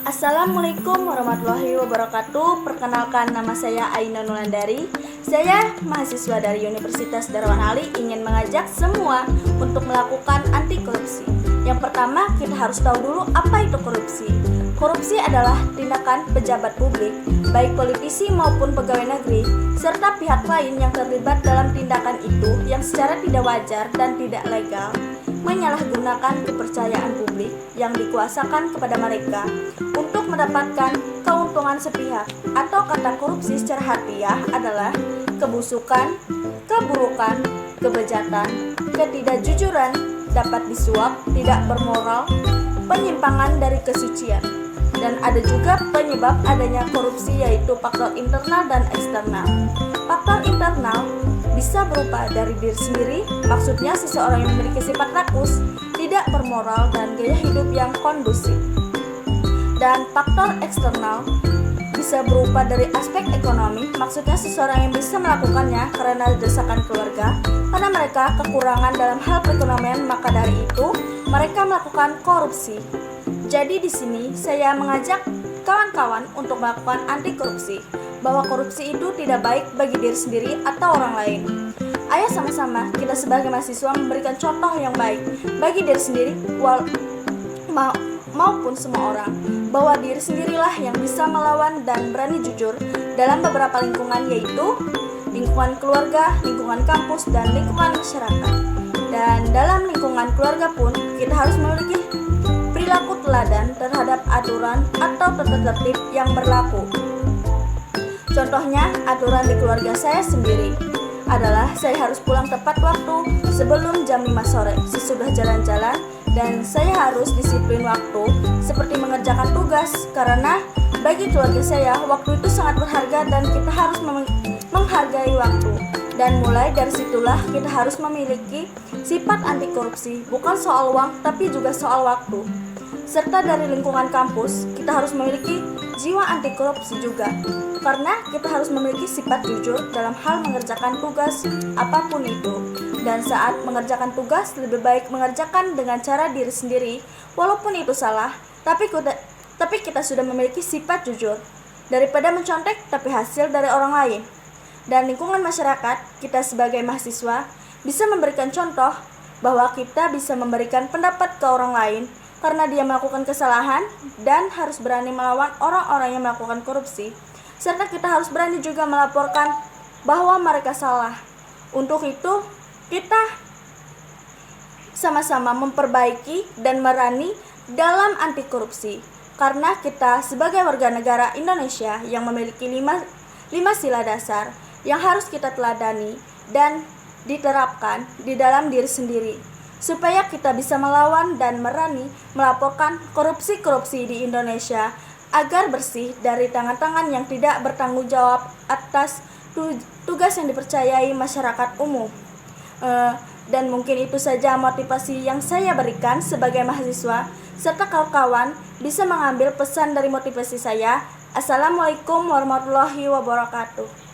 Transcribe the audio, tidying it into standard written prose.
Assalamualaikum warahmatullahi wabarakatuh. Perkenalkan, nama saya Aina Nulandari. Saya mahasiswa dari Universitas Darwan Ali, ingin mengajak semua untuk melakukan anti korupsi. Yang pertama, kita harus tahu dulu apa itu korupsi. Korupsi adalah tindakan pejabat publik, baik politisi maupun pegawai negeri, serta pihak lain yang terlibat dalam tindakan itu yang secara tidak wajar dan tidak legal, menyalahgunakan kepercayaan publik yang dikuasakan kepada mereka untuk mendapatkan keuntungan sepihak. Atau kata korupsi secara harfiah adalah kebusukan, keburukan, kebejatan, ketidakjujuran, dapat disuap, tidak bermoral, penyimpangan dari kesucian. Dan ada juga penyebab adanya korupsi, yaitu faktor internal dan eksternal. Faktor internal bisa berupa dari diri sendiri, maksudnya seseorang yang memiliki sifat rakus, tidak bermoral, dan gaya hidup yang kondusif. Dan faktor eksternal bisa berupa dari aspek ekonomi, maksudnya seseorang yang bisa melakukannya karena desakan keluarga, karena mereka kekurangan dalam hal perekonomian, maka dari itu mereka melakukan korupsi. Jadi di sini saya mengajak kawan-kawan untuk melakukan anti korupsi, bahwa korupsi itu tidak baik bagi diri sendiri atau orang lain. Ayo sama-sama kita sebagai mahasiswa memberikan contoh yang baik bagi diri sendiri maupun semua orang, bahwa diri sendirilah yang bisa melawan dan berani jujur dalam beberapa lingkungan, yaitu lingkungan keluarga, lingkungan kampus, dan lingkungan masyarakat. Dan dalam lingkungan keluarga pun kita harus memiliki perilaku teladan terhadap aturan atau tata tertib yang berlaku. Contohnya, aturan di keluarga saya sendiri adalah saya harus pulang tepat waktu sebelum jam 5 sore sesudah jalan-jalan, dan saya harus disiplin waktu seperti mengerjakan tugas, karena bagi keluarga saya waktu itu sangat berharga dan kita harus menghargai waktu. Dan mulai dari situlah kita harus memiliki sifat anti korupsi, bukan soal uang tapi juga soal waktu. Serta dari lingkungan kampus kita harus memiliki jiwa anti korupsi juga, karena kita harus memiliki sifat jujur dalam hal mengerjakan tugas apapun itu. Dan saat mengerjakan tugas lebih baik mengerjakan dengan cara diri sendiri, walaupun itu salah, tapi kita sudah memiliki sifat jujur, daripada mencontek tapi hasil dari orang lain. Dan lingkungan masyarakat, kita sebagai mahasiswa bisa memberikan contoh bahwa kita bisa memberikan pendapat ke orang lain karena dia melakukan kesalahan, dan harus berani melawan orang-orang yang melakukan korupsi. Serta kita harus berani juga melaporkan bahwa mereka salah. Untuk itu, kita sama-sama memperbaiki dan berani dalam anti korupsi, karena kita sebagai warga negara Indonesia yang memiliki lima sila dasar yang harus kita teladani dan diterapkan di dalam diri sendiri, supaya kita bisa melawan dan berani melaporkan korupsi-korupsi di Indonesia agar bersih dari tangan-tangan yang tidak bertanggung jawab atas tugas yang dipercayai masyarakat umum. Dan mungkin itu saja motivasi yang saya berikan sebagai mahasiswa, serta kawan-kawan bisa mengambil pesan dari motivasi saya. Assalamualaikum warahmatullahi wabarakatuh.